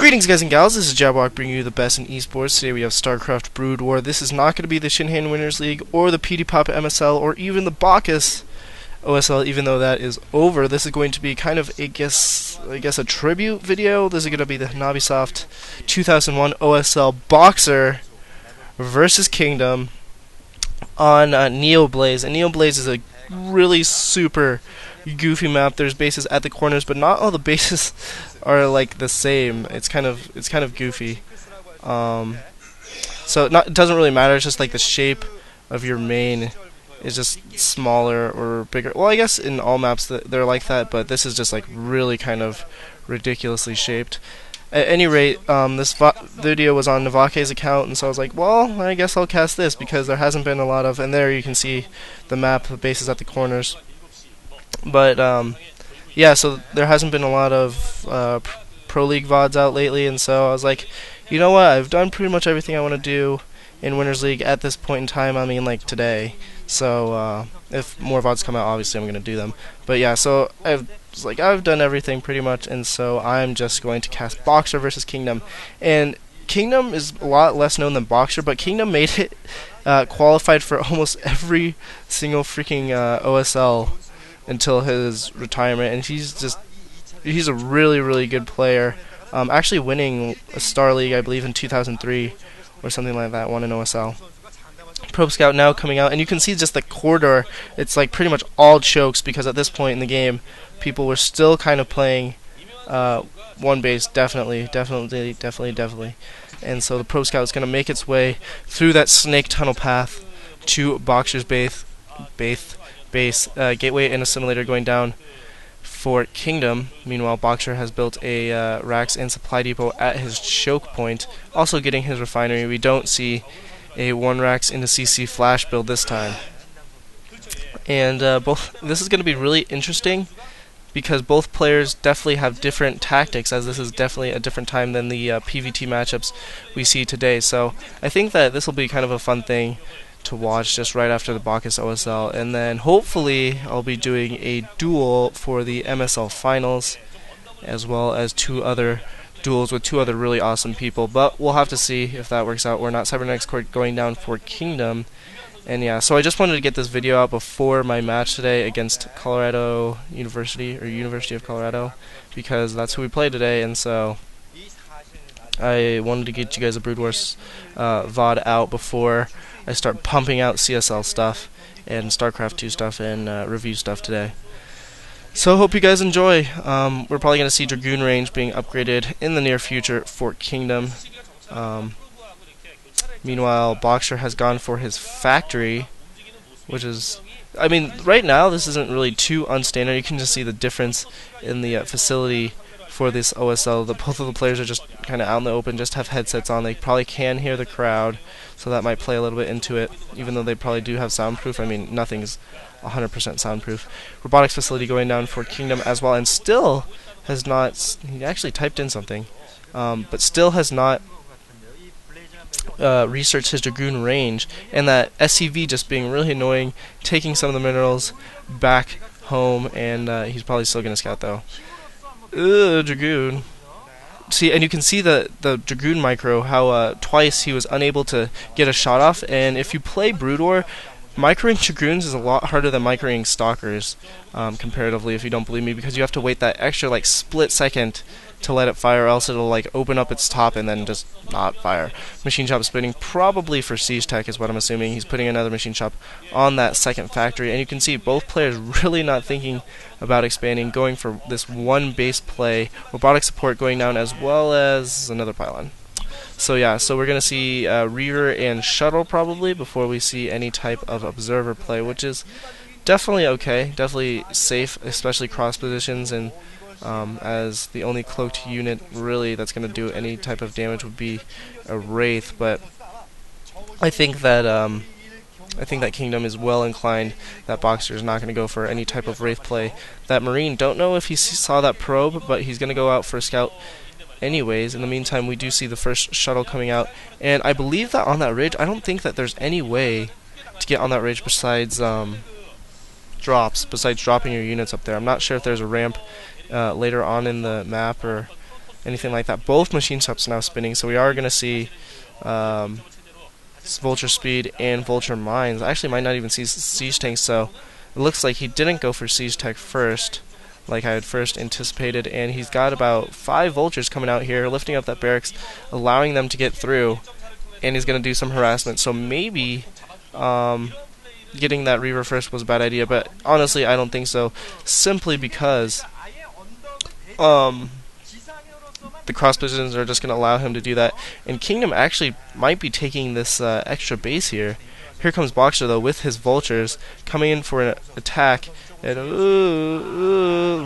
Greetings guys and gals, this is Jabberwock bringing you the best in esports. Today we have StarCraft Brood War. This is not going to be the Shinhan Winners League or the PDPop MSL or even the Bacchus OSL, even though that is over. This is going to be kind of, I guess a tribute video. This is going to be the Hanabitsoft 2001 OSL Boxer versus Kingdom on Neoblaze. And Neoblaze is a really super goofy map. There's bases at the corners, but not all the bases are like the same. It's kind of goofy. So it doesn't really matter. It's just like the shape of your main is just smaller or bigger. Well, I guess in all maps they're like that, but this is just like really kind of ridiculously shaped. At any rate, this video was on Nevake's account, and so I was like, well, I guess I'll cast this because there hasn't been a lot of. And there you can see the map, the bases at the corners. But yeah, so there hasn't been a lot of Pro League VODs out lately, and so I was like, you know what, I've done pretty much everything I want to do in Winners League at this point in time. I mean, like today. So if more VODs come out, obviously I'm going to do them. But yeah, so I've done everything pretty much, and so I'm just going to cast Boxer versus Kingdom. And Kingdom is a lot less known than Boxer, but Kingdom made it qualified for almost every single freaking OSL until his retirement, and he's a really good player. Actually winning a Star League, I believe, in 2003 or something like that, won an OSL. Pro Scout now coming out, and you can see just the corridor. It's like pretty much all chokes because at this point in the game, people were still kind of playing one base, definitely. And so the Pro Scout is going to make its way through that snake tunnel path to Boxer's base, gateway and assimilator going down for Kingdom. Meanwhile, Boxer has built a racks and supply depot at his choke point, also getting his refinery. We don't see a 1 racks into CC flash build this time. And this is going to be really interesting because both players definitely have different tactics, as this is definitely a different time than the PVT matchups we see today. So I think that this will be kind of a fun thing to watch just right after the Bacchus OSL, and then hopefully I'll be doing a duel for the MSL finals, as well as 2 other duels with 2 other really awesome people, but we'll have to see if that works out. We're not Cybernetics Court going down for Kingdom. And yeah, so I just wanted to get this video out before my match today against Colorado University, or University of Colorado, because that's who we play today, and so I wanted to get you guys a Brood Wars VOD out before I start pumping out CSL stuff and StarCraft 2 stuff and review stuff today. So hope you guys enjoy. We're probably going to see Dragoon range being upgraded in the near future for Kingdom. Meanwhile, Boxer has gone for his factory, which is, I mean, right now this isn't really too unstandard. You can just see the difference in the facility for this OSL. Both of the players are just kind of out in the open, just have headsets on. They probably can hear the crowd, so that might play a little bit into it, even though they probably do have soundproof. I mean, nothing's 100% soundproof. Robotics facility going down for Kingdom as well, and still has not, he actually typed in something, but still has not researched his Dragoon range, and that SCV just being really annoying, taking some of the minerals back home, and he's probably still going to scout though. Dragoon. See, and you can see the Dragoon micro, how twice he was unable to get a shot off, and if you play Brood War, microing Dragoons is a lot harder than microing Stalkers, comparatively, if you don't believe me, because you have to wait that extra like split second to let it fire, or else it'll like open up its top and then just not fire. Machine shop spinning, probably for Siege Tech is what I'm assuming. He's putting another machine shop on that second factory, and you can see both players really not thinking about expanding, going for this one base play. Robotic support going down as well as another pylon. So yeah, so we're going to see reaver and shuttle probably before we see any type of observer play, which is definitely okay, definitely safe, especially cross positions, and as the only cloaked unit really that's going to do any type of damage would be a Wraith. But I think that Kingdom is well inclined that Boxer is not going to go for any type of Wraith play. That Marine, don't know if he saw that probe, but he's going to go out for a scout anyways. In the meantime, we do see the first shuttle coming out, and I believe that on that ridge, I don't think that there's any way to get on that ridge besides dropping your units up there. I'm not sure if there's a ramp later on in the map, or anything like that. Both machine shops now spinning, so we are going to see vulture speed and vulture mines. I actually might not even see siege tanks, so it looks like he didn't go for siege tech first, like I had first anticipated, and he's got about 5 vultures coming out here, lifting up that barracks, allowing them to get through, and he's going to do some harassment. So maybe getting that Reaver first was a bad idea, but honestly I don't think so, simply because the cross positions are just going to allow him to do that. And Kingdom actually might be taking this extra base here. Here comes Boxer though with his vultures coming in for an attack. And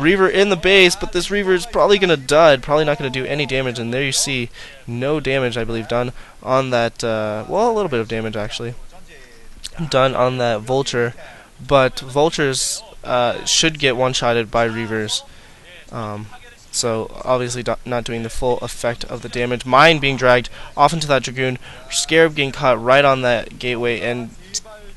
Reaver in the base, but this Reaver is probably going to dud, probably not going to do any damage. And there you see no damage, I believe, done on that, well, a little bit of damage actually done on that vulture. But vultures should get one-shotted by Reavers. So obviously not doing the full effect of the damage. Mine being dragged off into that Dragoon. Scarab getting caught right on that gateway. And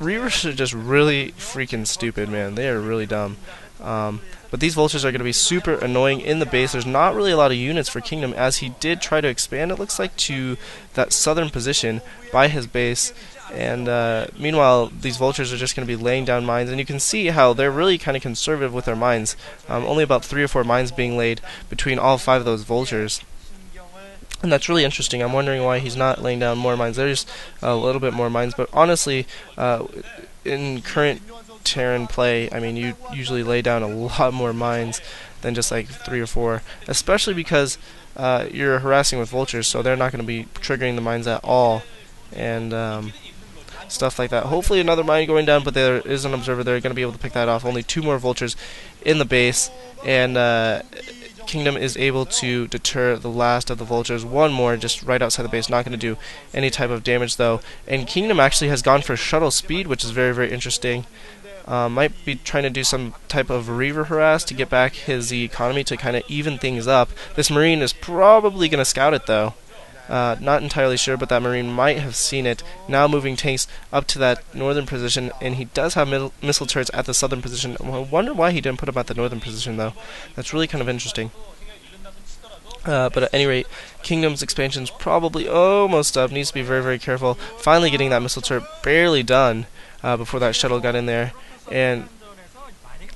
Reavers are just really freaking stupid, man. They are really dumb. But these vultures are going to be super annoying in the base. There's not really a lot of units for Kingdom, as he did try to expand, it looks like, to that southern position by his base. And meanwhile, these vultures are just going to be laying down mines, and you can see how they're really kind of conservative with their mines. Only about 3 or 4 mines being laid between all 5 of those vultures. And that's really interesting. I'm wondering why he's not laying down more mines. There's a little bit more mines, but honestly, in current Terran play, I mean, you usually lay down a lot more mines than just like 3 or 4, especially because you're harassing with vultures, so they're not going to be triggering the mines at all. And stuff like that. Hopefully another mine going down, but there is an observer there going to be able to pick that off. Only 2 more vultures in the base, and Kingdom is able to deter the last of the vultures. 1 more just right outside the base, not going to do any type of damage though. And Kingdom actually has gone for shuttle speed, which is very, very interesting. Might be trying to do some type of Reaver harass to get back his economy to kind of even things up. This Marine is probably going to scout it though. Not entirely sure, but that Marine might have seen it. Now moving tanks up to that northern position, and he does have missile turrets at the southern position. I wonder why he didn't put them at the northern position, though. That's really kind of interesting. But at any rate, Kingdom's expansion's probably almost up. Needs to be very, very careful. Finally getting that missile turret barely done before that shuttle got in there. And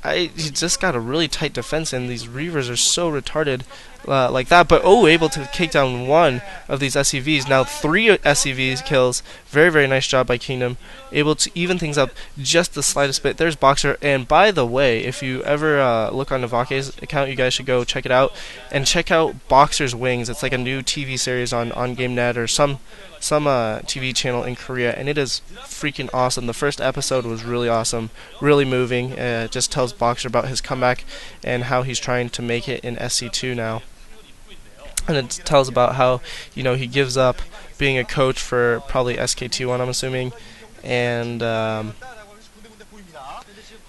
he just got a really tight defense, and these Reavers are so retarded like that. But able to take down 1 of these SCVs. Now 3 SCVs kills. Very, very nice job by Kingdom. Able to even things up just the slightest bit. There's Boxer. And by the way, if you ever look on nevake's account, you guys should go check it out. And check out Boxer's Wings. It's like a new TV series on GameNet or some TV channel in Korea, and it is freaking awesome. The first episode was really awesome, really moving. It just tells Boxer about his comeback and how he's trying to make it in SC2 now. And it tells about how, you know, he gives up being a coach for probably SK2-1, I'm assuming, and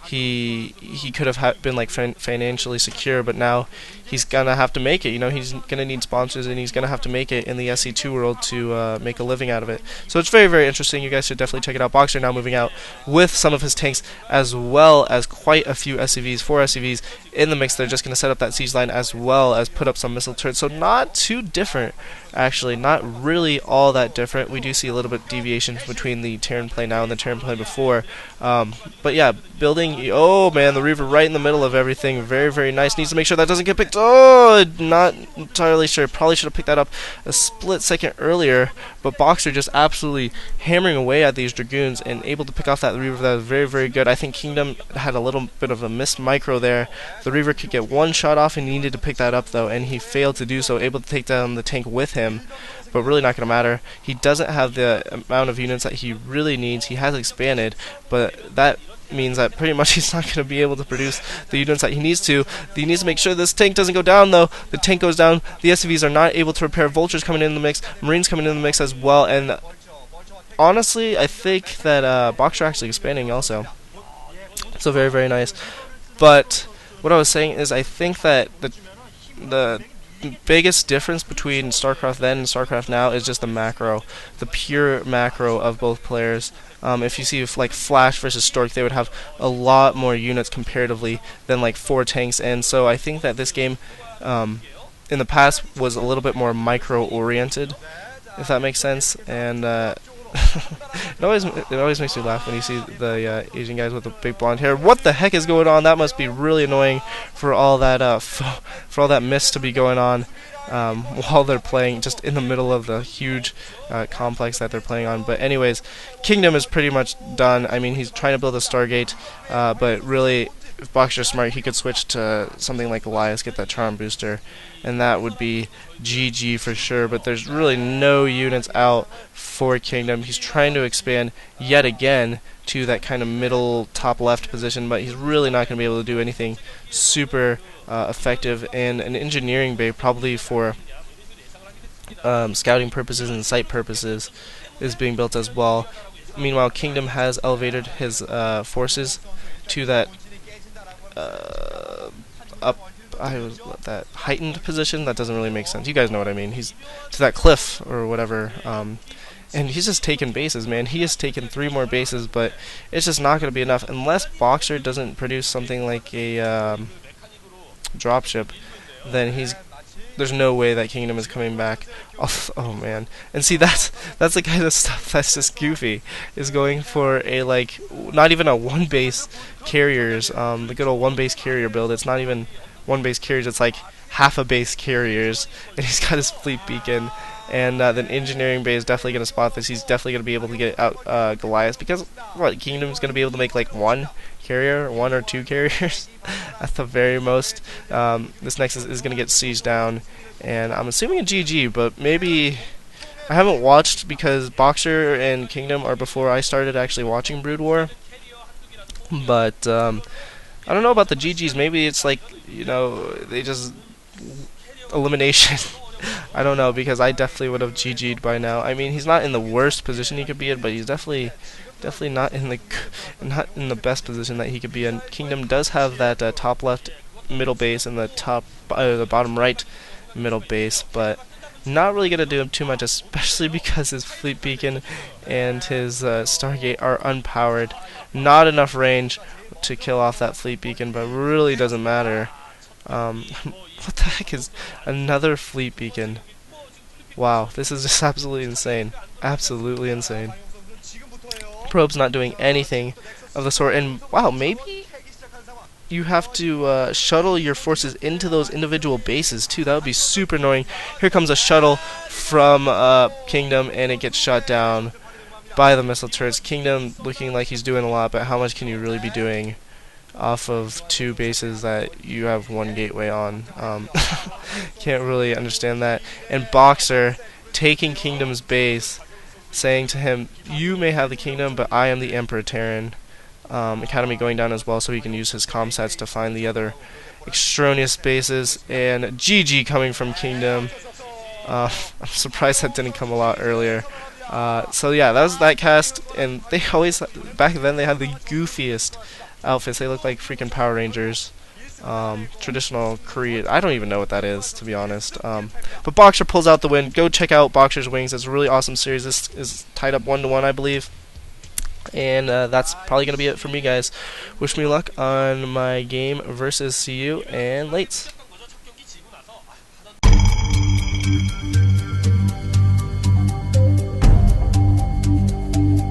he could have been like financially secure, but now he's gonna have to make it. You know, he's gonna need sponsors, and he's gonna have to make it in the SC2 world to make a living out of it. So it's very, very interesting. You guys should definitely check it out. Boxer now moving out with some of his tanks, as well as quite a few SCVs, 4 SCVs in the mix. They're just gonna set up that siege line as well as put up some missile turrets. So not too different, actually, not really all that different. We do see a little bit of deviation between the Terran play now and the Terran play before. But yeah, building. Oh man, the Reaver right in the middle of everything. Very, very nice. Needs to make sure that doesn't get picked. Oh, not entirely sure. Probably should have picked that up a split second earlier. But Boxer just absolutely hammering away at these Dragoons and able to pick off that Reaver. That was very, very good. I think Kingdom had a little bit of a missed micro there. The Reaver could get 1 shot off, and he needed to pick that up though, and he failed to do so. Able to take down the tank with him, but really not going to matter. He doesn't have the amount of units that he really needs. He has expanded, but that means that pretty much he's not going to be able to produce the units that he needs to. He needs to make sure this tank doesn't go down, though. The tank goes down. The SCVs are not able to repair. Vultures coming in the mix. Marines coming in the mix as well. And honestly, I think that Boxer actually expanding also. So very, very nice. But what I was saying is I think that the biggest difference between StarCraft then and StarCraft now is just the macro, the pure macro of both players. If you see like Flash versus Stork, they would have a lot more units comparatively than like 4 tanks, and so I think that this game in the past was a little bit more micro-oriented, if that makes sense. And it always makes me laugh when you see the Asian guys with the big blonde hair. What the heck is going on? That must be really annoying for all that for all that mist to be going on while they're playing just in the middle of the huge complex that they're playing on. But anyways, Kingdom is pretty much done. I mean, he's trying to build a Stargate, but really, if Boxer's smart, he could switch to something like Elias, get that charm booster, and that would be GG for sure. But there's really no units out for Kingdom. He's trying to expand yet again to that kind of middle top left position, but he's really not going to be able to do anything super effective. And an engineering bay, probably for scouting purposes and site purposes, is being built as well. Meanwhile, Kingdom has elevated his forces to that that heightened position. That doesn't really make sense. You guys know what I mean. He's to that cliff or whatever, and he's just taken bases, man. He has taken 3 more bases, but it's just not going to be enough unless Boxer doesn't produce something like a dropship. Then there's no way that Kingdom is coming back. Oh man. And see, that's the kind of stuff that's just goofy, is going for a, like, not even a 1 base carriers, the good old 1 base carrier build. It's not even 1 base carriers, it's like half a base carriers, and he's got his fleet beacon. And then engineering bay is definitely going to spot this. He's definitely going to be able to get out Goliath, because what, Kingdom's going to be able to make like 1 carrier, 1 or 2 carriers at the very most. This Nexus is going to get sieged down, and I'm assuming a GG, but maybe I haven't watched, because Boxer and Kingdom are before I started actually watching Brood War. But I don't know about the GGs. Maybe it's like, you know, they just elimination. I don't know, because I definitely would have GG'd by now. I mean, he's not in the worst position he could be in, but he's definitely not in the best position that he could be in. Kingdom does have that top left middle base and the bottom right middle base, but not really gonna do him too much, especially because his fleet beacon and his Stargate are unpowered. Not enough range to kill off that fleet beacon, but really doesn't matter. What the heck is another fleet beacon? Wow, this is just absolutely insane. Absolutely insane. Probe's not doing anything of the sort, and wow, maybe you have to shuttle your forces into those individual bases too. That would be super annoying. Here comes a shuttle from Kingdom, and it gets shot down by the missile turrets. Kingdom looking like he's doing a lot, but how much can you really be doing off of 2 bases that you have 1 gateway on? Can't really understand that. And Boxer taking Kingdom's base, saying to him, you may have the Kingdom, but I am the Emperor Terran. Academy going down as well, so he can use his comsats to find the other extraneous bases. And GG coming from Kingdom. I'm surprised that didn't come a lot earlier. So yeah, that was that cast, and they always, back then, they had the goofiest outfits. They look like freaking Power Rangers. Traditional Korean. I don't even know what that is, to be honest. But Boxer pulls out the win. Go check out Boxer's Wings. It's a really awesome series. This is tied up 1-1, I believe. And that's probably going to be it for me, guys. Wish me luck on my game versus CU, and lates.